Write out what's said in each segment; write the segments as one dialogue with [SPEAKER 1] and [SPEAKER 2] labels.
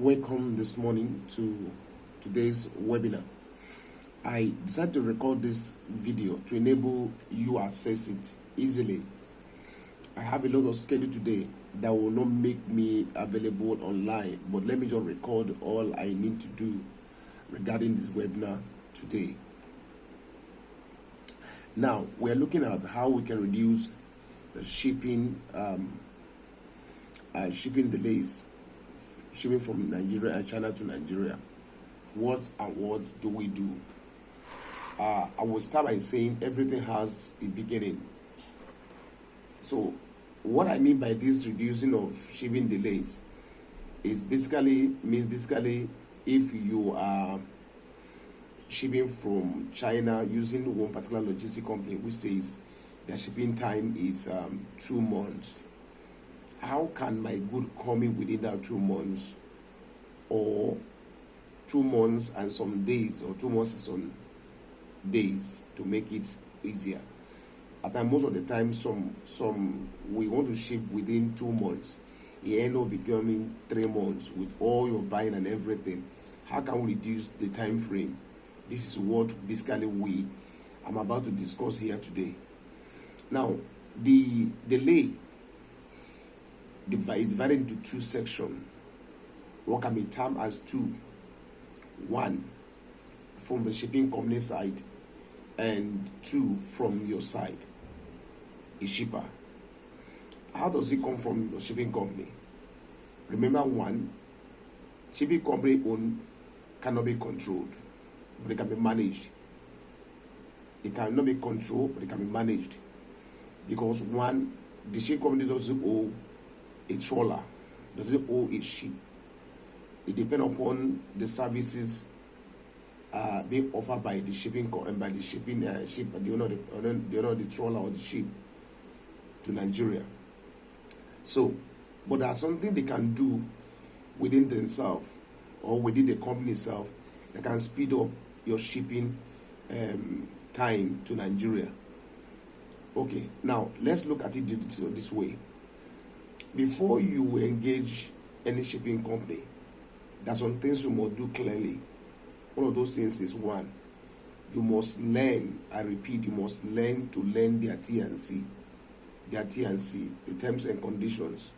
[SPEAKER 1] Welcome this morning to today's webinar. I decided to record this video to enable you access it easily. I have a lot of schedule today that will not make me available online, but let me just record all I need to do regarding this webinar today. Now, we're looking at how we can reduce the shipping delays, shipping from Nigeria and China to Nigeria. What do we do? I will start by saying everything has a beginning. So what I mean by this reducing of shipping delays is basically if you are shipping from China using one particular logistic company which says their shipping time is 2 months. How can my good come in within that 2 months, or 2 months and some days, or 2 months and some days, to make it easier? At times, most of the time, some we want to ship within 2 months. It end up becoming 3 months with all your buying and everything. How can we reduce the time frame? This is what basically I'm about to discuss here today. Now, the delay is divided into 2 sections. What can be termed as 2. 1 from the shipping company side, and 2 from your side, a shipper. How does it come from the shipping company? Remember, 1, shipping company own cannot be controlled, but it can be managed. It cannot be controlled, but it can be managed. Because 1, the shipping company doesn't owe a trawler, doesn't owe a ship. It depends upon the services being offered by the shipping by the shipping ship, the owner of the trawler or the ship to Nigeria. So, but there's something they can do within themselves or within the company itself that can speed up your shipping time to Nigeria. Okay, now let's look at it this way. Before you engage any shipping company, there's some things you must do clearly. One of those things is, 1, you must learn, I repeat, you must learn to learn their T&C, the terms and conditions.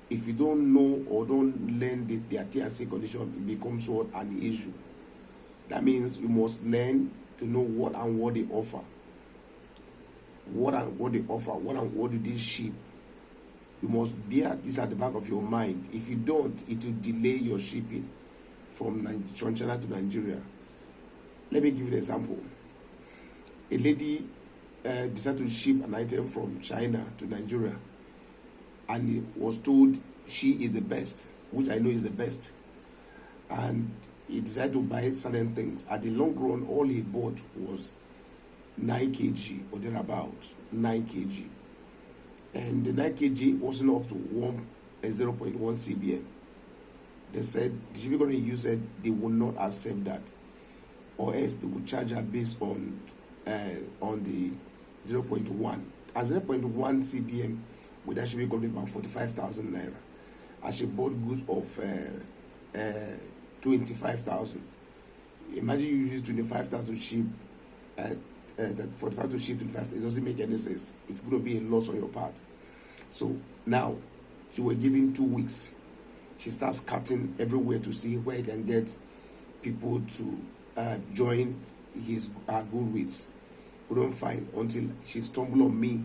[SPEAKER 1] If you don't know or don't learn their T&C condition, it becomes an issue. That means you must learn to know what they offer. What do they ship? You must bear this at the back of your mind. If you don't, it will delay your shipping from China to Nigeria. Let me give you an example. A lady decided to ship an item from China to Nigeria, and he was told she is the best, which I know is the best. And he decided to buy certain things. At the long run, all he bought was 9 kg or thereabout, 9 kg. And the 9 kg wasn't up to 0.1 CBM. They said, the shipping company said they would not accept that, or else they would charge her based on the 0.1. At 0.1 CBM, with that shipping company about 45,000 naira. And she bought goods of 25,000. Imagine you use 25,000 ship, 45 to ship 25,000. It doesn't make any sense. It's going to be a loss on your part. So now, she was given 2 weeks. She starts cutting everywhere to see where he can get people to join her good rates. We don't find until she stumbled on me.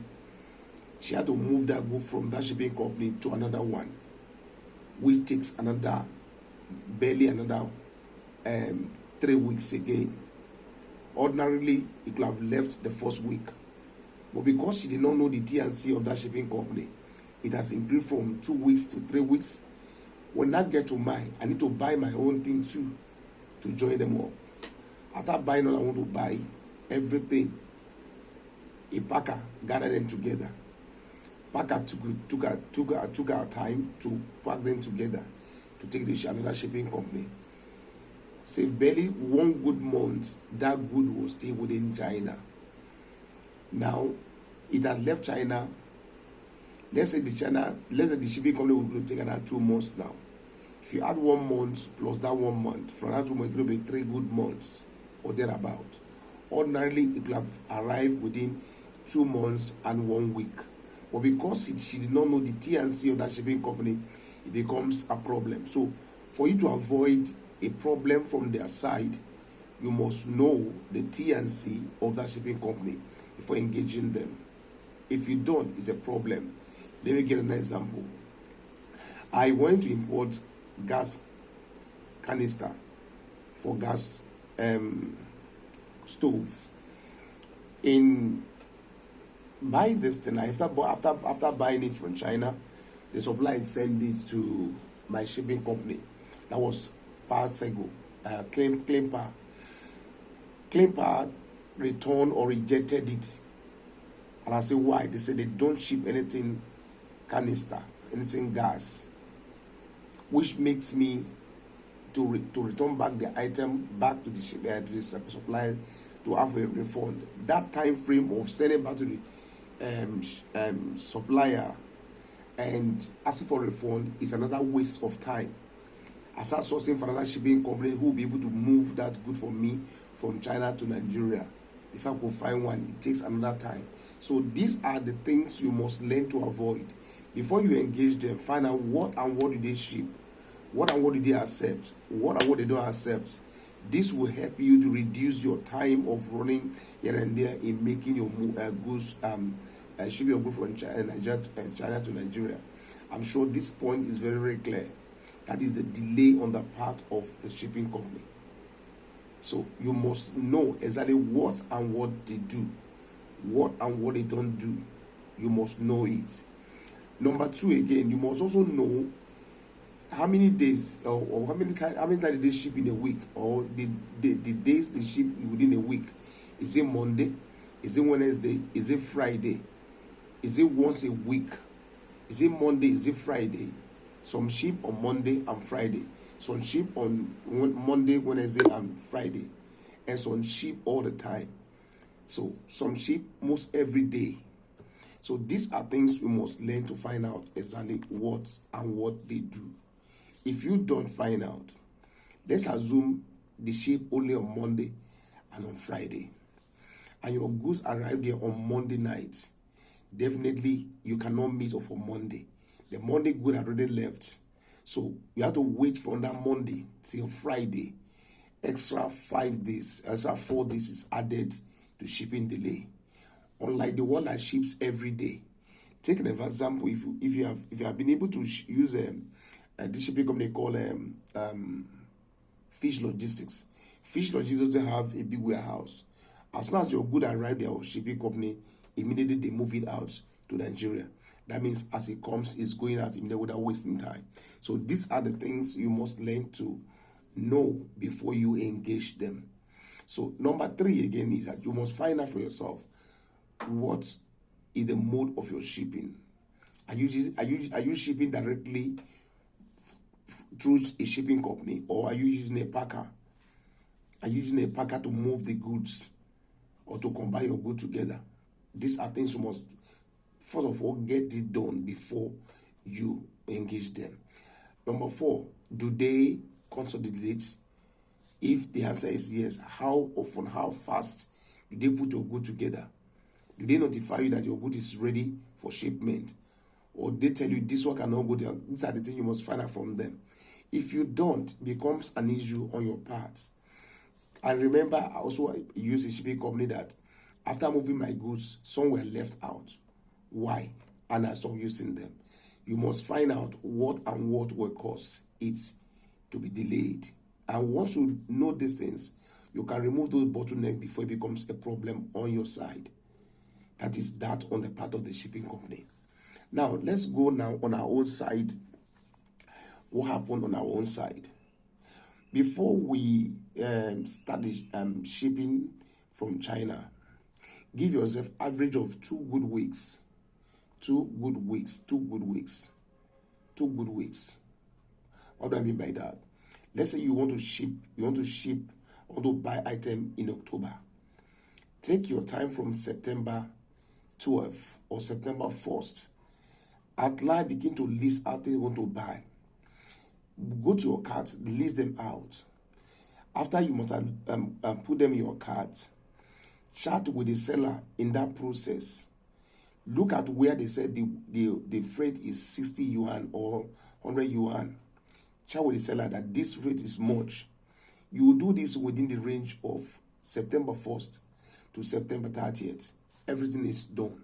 [SPEAKER 1] She had to move that good from that shipping company to another one, which takes barely another 3 weeks again. Ordinarily, it could have left the first week, but because she did not know the T&C of that shipping company, it has increased from 2 weeks to 3 weeks. When I get to mine, I need to buy my own thing too to join them up. After buying all I want to buy, everything, a packer gathered them together. Packer took our time to pack them together to take this another shipping company. Say barely 1 good month, that good was still within China. Now it has left China. Let's say the shipping company will take another 2 months now. If you add 1 month plus that 1 month, from that 2 months, it will be 3 good months or thereabout. Ordinarily, it will have arrived within 2 months and 1 week. But because she did not know the T&C of that shipping company, it becomes a problem. So, for you to avoid a problem from their side, you must know the T&C of that shipping company before engaging them. If you don't, it's a problem. Let me get an example. I went to import gas canister for gas stove. In buying this thing, after buying it from China, the supplier sent it to my shipping company. That was Parsego, Claim Power. Claim Power returned or rejected it. And I said, why? They said they don't ship anything canister, anything gas, which makes me to return back the item back to the supplier to have a refund. That time frame of sending back to the supplier and asking for a refund is another waste of time. I start sourcing for another shipping company who will be able to move that good for me from China to Nigeria. If I could find one, it takes another time. So these are the things you must learn to avoid. Before you engage them, find out what and what do they ship, what and what do they accept, what and what they don't accept. This will help you to reduce your time of running here and there in making your goods, shipping your goods from China to Nigeria. I'm sure this point is very, very clear. That is the delay on the part of the shipping company. So you must know exactly what and what they do, what and what they don't do. You must know it. Number two, again, you must also know how many days or how many times they ship in a week, or the days they ship within a week. Is it Monday? Is it Wednesday? Is it Friday? Is it once a week? Is it Monday? Is it Friday? Some ship on Monday and Friday. Some ship on Monday, Wednesday, and Friday. And some ship all the time. So some ship most every day. So these are things you must learn to find out exactly what and what they do. If you don't find out, let's assume the ship only on Monday and on Friday, and your goods arrive there on Monday night. Definitely you cannot meet up for Monday. The Monday good had already left. So you have to wait from that Monday till Friday. Extra 5 days, extra 4 days is added to shipping delay. Unlike the one that ships every day. Take an example, if you have been able to use this shipping company called Fish Logistics. Fish Logistics doesn't have a big warehouse. As soon as your good arrive there, shipping company, immediately they move it out to Nigeria. That means as it comes, it's going out immediately without wasting time. So these are the things you must learn to know before you engage them. So number 3 again is that you must find out for yourself what is the mode of your shipping. Are you shipping directly through a shipping company, or are you using a packer? Are you using a packer to move the goods or to combine your goods together? These are things you must first of all get it done before you engage them. Number 4, do they consolidate? If the answer is yes, how often, how fast do they put your good together? Do they notify you that your good is ready for shipment? Or they tell you this one cannot go there? These are the things you must find out from them. If you don't, it becomes an issue on your part. And remember, I also use a shipping company that after moving my goods, some were left out. Why? And I stopped using them. You must find out what and what will cause it to be delayed. And once you know these things, you can remove those bottlenecks before it becomes a problem on your side. That is that on the part of the shipping company. Now, let's go now on our own side. What happened on our own side? Before we started shipping from China, give yourself average of 2 good weeks. 2 good weeks. 2 good weeks. 2 good weeks. What do I mean by that? Let's say you want to buy item in October. Take your time from September 12th or September 1st. Outline, begin to list out things you want to buy. Go to your cart, list them out. After you must put them in your cart, chat with the seller in that process. Look at where they said the freight is 60 yuan or 100 yuan. Chat with the seller that this rate is much. You will do this within the range of September 1st to September 30th. Everything is done.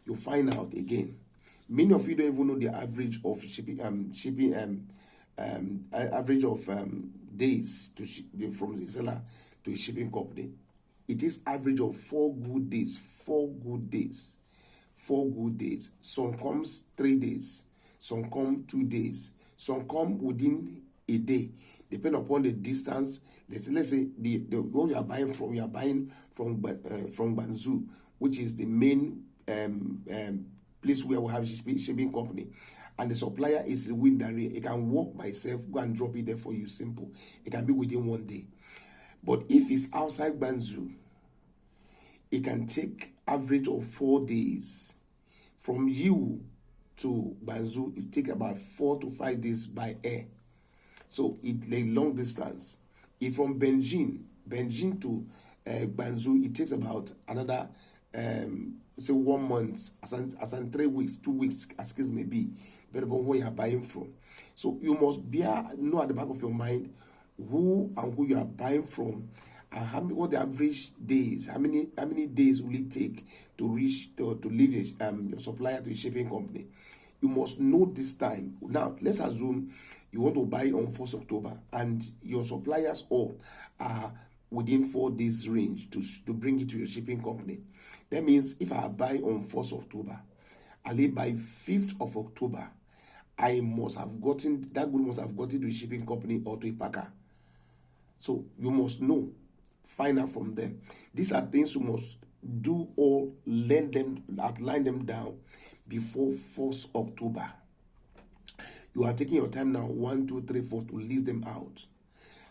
[SPEAKER 1] You'll find out again. Many of you don't even know the average of average of days from the seller to a shipping company. It is average of 4 good days. 4 good days. 4 good days. Some comes 3 days. Some come 2 days. Some come within a day. Depending upon the distance. Let's say the what you are buying from Guangzhou, which is the main place where we have a shipping company, and the supplier is within that area. It can walk by itself, go and drop it there for you. Simple. It can be within 1 day. But if it's outside Guangzhou, it can take average of 4 days. From you to Guangzhou, it takes about 4 to 5 days by air. So it's a long distance. If from Beijing to Guangzhou, it takes about another say 1 month, as in 3 weeks, 2 weeks, as case may be, depending on where you are buying from. So you must know at the back of your mind who you are buying from, and what the average days, how many days will it take to reach to leave your supplier to a shipping company. You must know this time. Now let's assume you want to buy on 1st October and your suppliers all are within 4 days range to bring it to your shipping company. That means if I buy on 1st October, I leave by 5th of October, I must have gotten that good must have gotten to a shipping company or to a packer. So you must know, find out from them. These are things you must do or learn them, outline them down before 1st October. You are taking your time now, 1, 2, 3, 4 to list them out.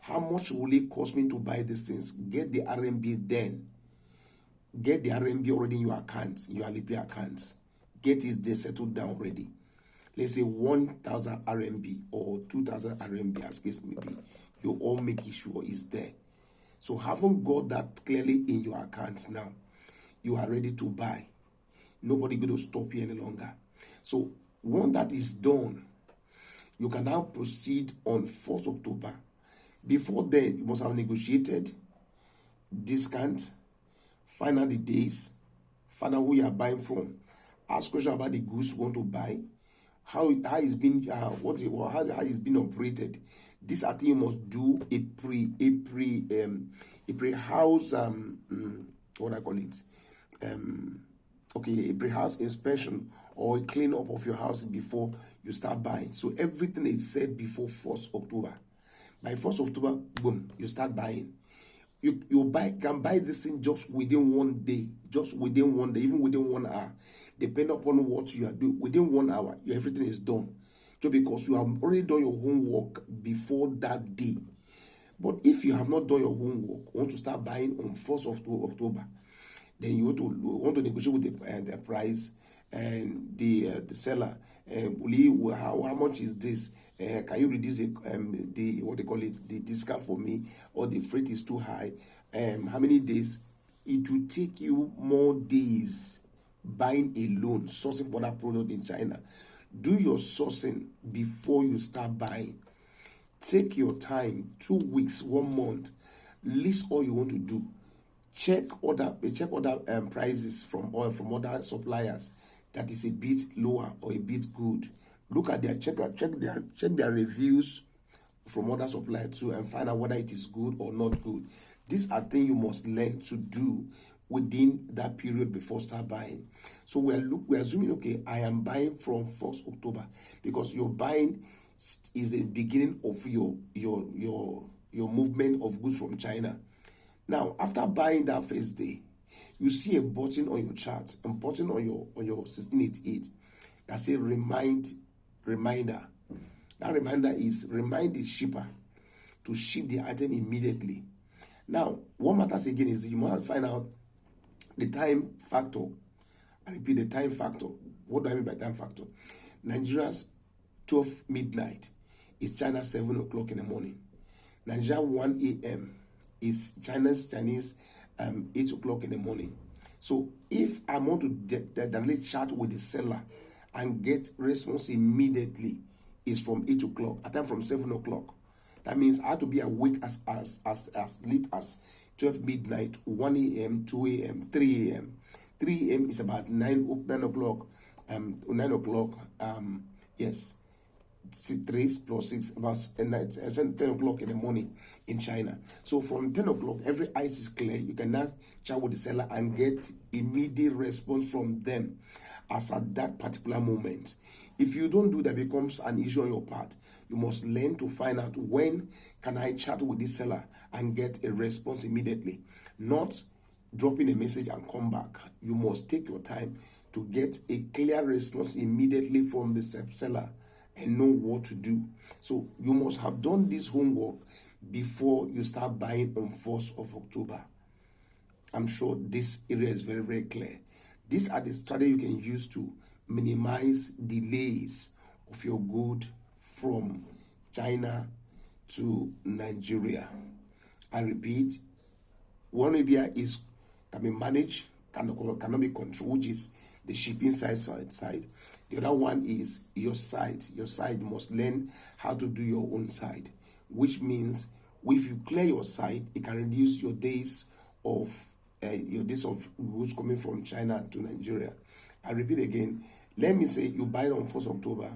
[SPEAKER 1] How much will it cost me to buy these things? Get the RMB then. Get the RMB already in your accounts, your Alipay accounts. Get it there settled down already. Let's say 1,000 RMB or 2,000 RMB, as case may be. You all make sure it's there. So having got that clearly in your accounts now, you are ready to buy. Nobody going to stop you any longer. So once that is done, you can now proceed on 1st October. Before then, you must have negotiated discount, find out the days, find out who you are buying from, ask questions about the goods you want to buy, how it's been how it's been operated. These are things you must do a pre-house what I call it a pre-house inspection or a clean up of your house before you start buying. So everything is said before 1st October. By 1st October, boom, you start buying. You can buy this thing just within 1 day, even within 1 hour, depending upon what you are doing. Within 1 hour, everything is done. Just because you have already done your homework before that day. But if you have not done your homework, want to start buying on 1st of October, then you want to negotiate with the price and the seller. How much is this? Can you reduce the what they call it, the discount for me, or the freight is too high? How many days? It will take you more days buying alone, sourcing for that product in China. Do your sourcing before you start buying. Take your time, 2 weeks, 1 month. List all you want to do. Check other prices from other suppliers that is a bit lower or a bit good. Look at check their reviews from other suppliers too, and find out whether it is good or not good. These are things you must learn to do within that period before start buying. So we're assuming, okay, I am buying from 1st October because your buying is the beginning of your movement of goods from China. Now, after buying that first day, you see a button on your chart, a button on your 1688 that says reminder. That reminder is remind the shipper to ship the item immediately. Now, what matters again is you must find out the time factor. I repeat, the time factor. What do I mean by time factor? Nigeria's 12 midnight is China 7 o'clock in the morning. Nigeria 1 a.m. is Chinese 8 o'clock in the morning. So if I want to directly chat with the seller and get response immediately, is from 8 o'clock, at time from 7 o'clock. That means I have to be awake as late as 12 midnight, 1 a.m., 2 a.m., 3 a.m. 3 a.m. is about 9 o'clock. 9 o'clock, yes. 3 plus 6, about 10 o'clock in the morning in China. So from 10 o'clock, every eyes is clear. You can now chat with the seller and get immediate response from them as at that particular moment. If you don't do that, it becomes an issue on your part. You must learn to find out when can I chat with this seller and get a response immediately. Not dropping a message and come back. You must take your time to get a clear response immediately from the seller and know what to do. So you must have done this homework before you start buying on 1st of October. I'm sure this area is very, very clear. These are the strategies you can use to minimize delays of your good from China to Nigeria. I repeat, one area is can be managed, cannot be controlled, which is the shipping side. The other one is your side. Your side must learn how to do your own side, which means if you clear your side, it can reduce your days of goods coming from China to Nigeria. I repeat again. Let me say you buy it on 1st October,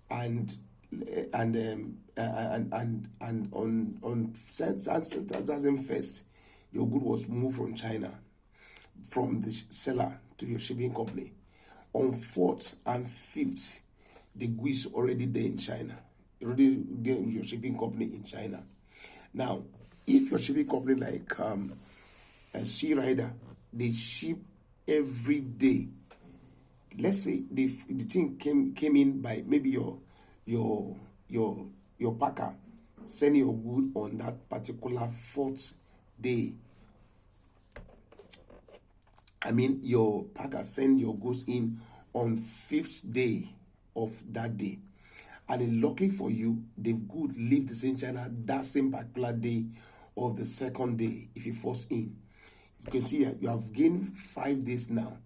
[SPEAKER 1] and on 2001st, your good was moved from China, from the seller to your shipping company. On 4th and 5th, the goods already there in China, already there in your shipping company in China. Now, if your shipping company like a Sea Rider, they ship every day. Let's say the thing came in by maybe your packer send your good on that particular 4th day. I mean, your packer send your goods in on 5th day of that day. And then luckily for you, the good leave the same China that same particular day of the 2nd day if you force in. You can see you have gained 5 days now.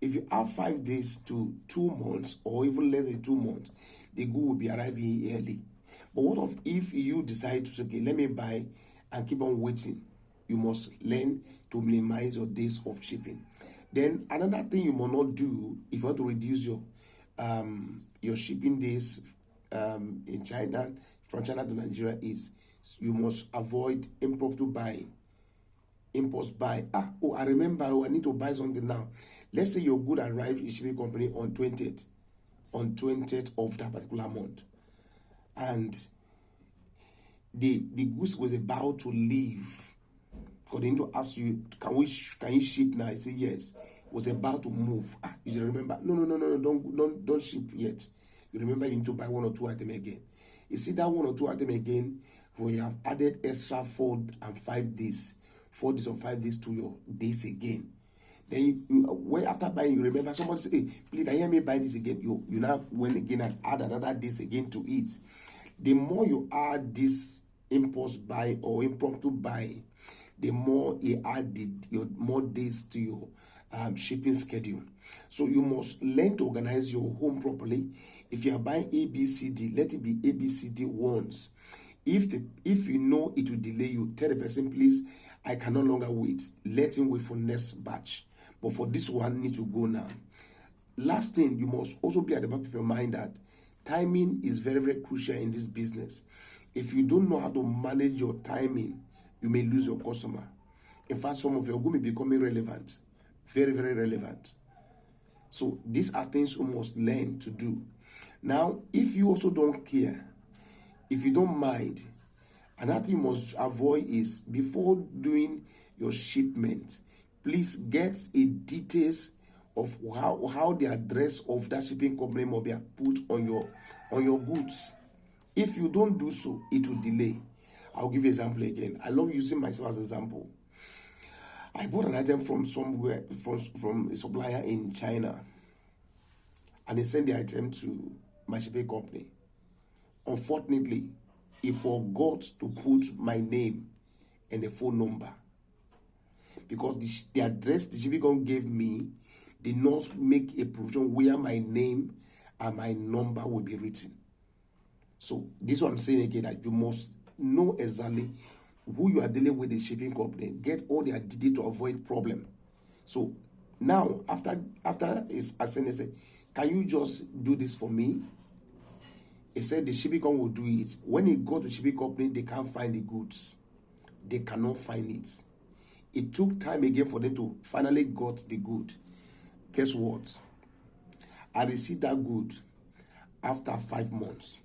[SPEAKER 1] If you have 5 days to 2 months or even less than 2 months, the good will be arriving early. But what if you decide to say, okay, let me buy and keep on waiting? You must learn to minimize your days of shipping. Then another thing you must not do if you want to reduce your shipping days in China, from China to Nigeria, is you must avoid impromptu buying. Impulse buy. I remember, I need to buy something now. Let's say your good arrived in shipping company on 20th of that particular month, and the goods was about to leave. Because they need to ask you, can you ship now? I say yes. Was about to move. You remember? No, don't ship yet. You remember you need to buy 1 or 2 items again. You see that 1 or 2 items again, where you have added extra 4 and 5 days. 4 days or 5 days to your days again. Then when after buying, you remember somebody say, hey, please, hear me buy this again. You now went again and add another days again to it. The more you add this impulse buy or impromptu buy, the more you add more days to your shipping schedule. So you must learn to organize your home properly. If you are buying ABCD, let it be ABCD once. If you know it will delay you, tell the person, please, I can no longer wait. Let him wait for next batch. But for this one, need to go now. Last thing, you must also be at the back of your mind that timing is very, very crucial in this business. If you don't know how to manage your timing, you may lose your customer. In fact, some of your goods may become irrelevant. Very, very relevant. So these are things you must learn to do. Now, if you also don't care, if you don't mind, another thing you must avoid is before doing your shipment, please get a details of how the address of that shipping company must be put on your goods. If you don't do so, it will delay. I'll give you an example again. I love using myself as an example. I bought an item from somewhere, from a supplier in China, and they sent the item to my shipping company unfortunately, he forgot to put my name and the phone number, because the address the shipping company gave me did not make a provision where my name and my number will be written. So this is what I'm saying again, that you must know exactly who you are dealing with, the shipping company. Get all their details to avoid problem. So now, after his ascendant said, can you just do this for me? He said the shipping company will do it. When he got to shipping company, they can't find the goods. They cannot find it. It took time again for them to finally got the good. Guess what? I received that good after 5 months.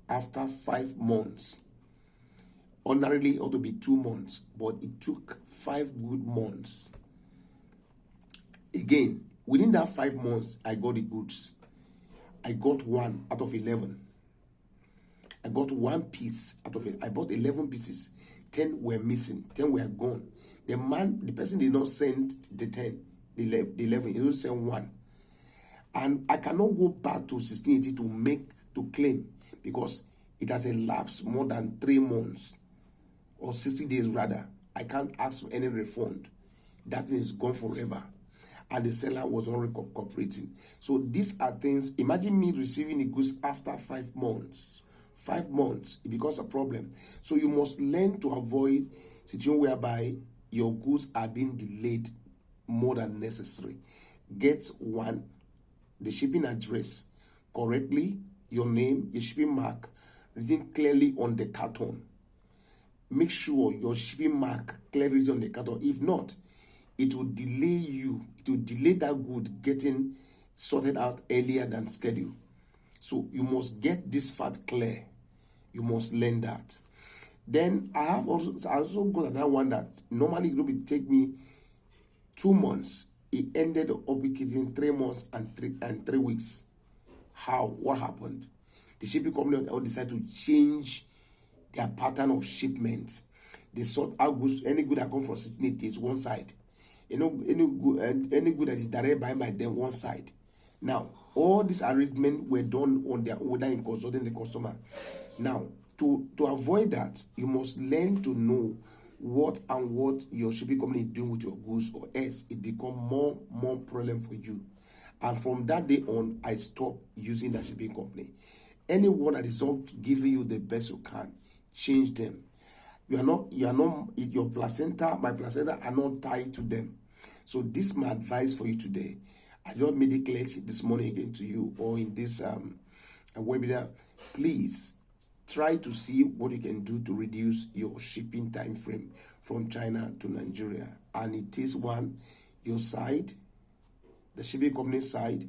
[SPEAKER 1] After 5 months. Ordinarily, it ought to be 2 months, but it took 5 good months. Again, within that 5 months, I got the goods. I got 1 out of 11. I got 1 piece out of it. I bought 11 pieces. 10 were missing. 10 were gone. The person did not send the 10, the 11. He only sent 1. And I cannot go back to 1680 to claim, because it has elapsed more than 3 months or 60 days rather. I can't ask for any refund. That thing is gone forever. And the seller was not cooperating. So these are things. Imagine me receiving the goods after 5 months. 5 months, it becomes a problem. So you must learn to avoid situation whereby your goods are being delayed more than necessary. Get 1, the shipping address correctly, your name, your shipping mark written clearly on the carton. Make sure your shipping mark clearly written on the carton. If not, it will delay you. It will delay that good getting sorted out earlier than scheduled. So you must get this fact clear. You must learn that. Then I also got another one that normally it would take me 2 months. It ended up within 3 months and 3 weeks. How? What happened? The shipping company decided to change their pattern of shipment. They sort out goods. Any good that comes from 16 days one side. Any good that is direct by them one side. Now, all these arrangements were done on their own without consulting the customer. Now, to avoid that, you must learn to know what your shipping company is doing with your goods, or else it become more problem for you. And from that day on, I stopped using that shipping company. Anyone that is not giving you the best you can, change them. Your placenta, my placenta are not tied to them. So this is my advice for you today. I just made it clear this morning again to you, or in this webinar. Please try to see what you can do to reduce your shipping time frame from China to Nigeria. And it is one, your side, the shipping company side.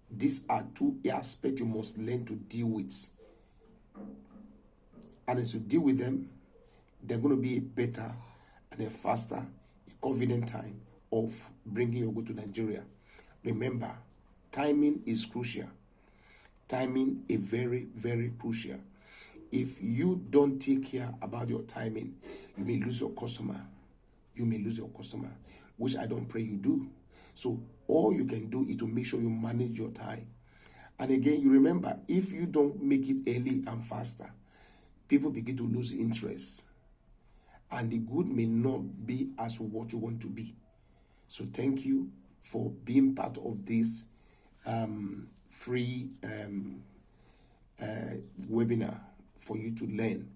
[SPEAKER 1] These are 2 aspects you must learn to deal with. And as you deal with them, they're going to be a better and a faster, a convenient time of bringing your goods to Nigeria. Remember, timing is crucial. Timing is very, very crucial. If you don't take care about your timing, you may lose your customer. You may lose your customer, which I don't pray you do. So all you can do is to make sure you manage your time. And again, you remember, if you don't make it early and faster, people begin to lose interest. And the good may not be as what you want to be. So thank you for being part of this free webinar for you to learn.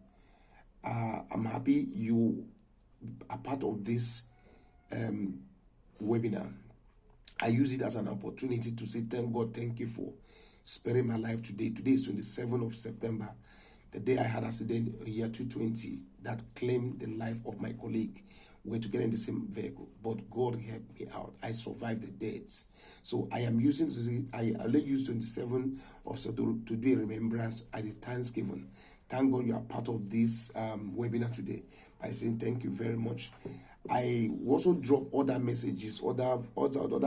[SPEAKER 1] I'm happy you are part of this webinar. I use it as an opportunity to say thank God, thank you for sparing my life today. Today is 27th of September, the day I had an accident in year 2020 that claimed the life of my colleague. We're together in the same vehicle, but God helped me out. I survived the deaths. So I only use 27th of September to do a remembrance at the Thanksgiving. Thank God you are part of this webinar today by saying thank you very much. I also drop other messages, other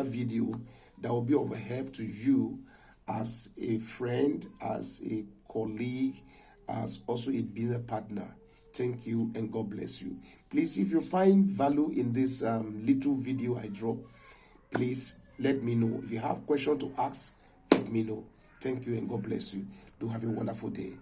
[SPEAKER 1] video that will be of help to you as a friend, as a colleague, as also a business partner. Thank you and God bless you. Please, if you find value in this little video I drop, please let me know. If you have questions to ask, let me know. Thank you and God bless you. Do have a wonderful day.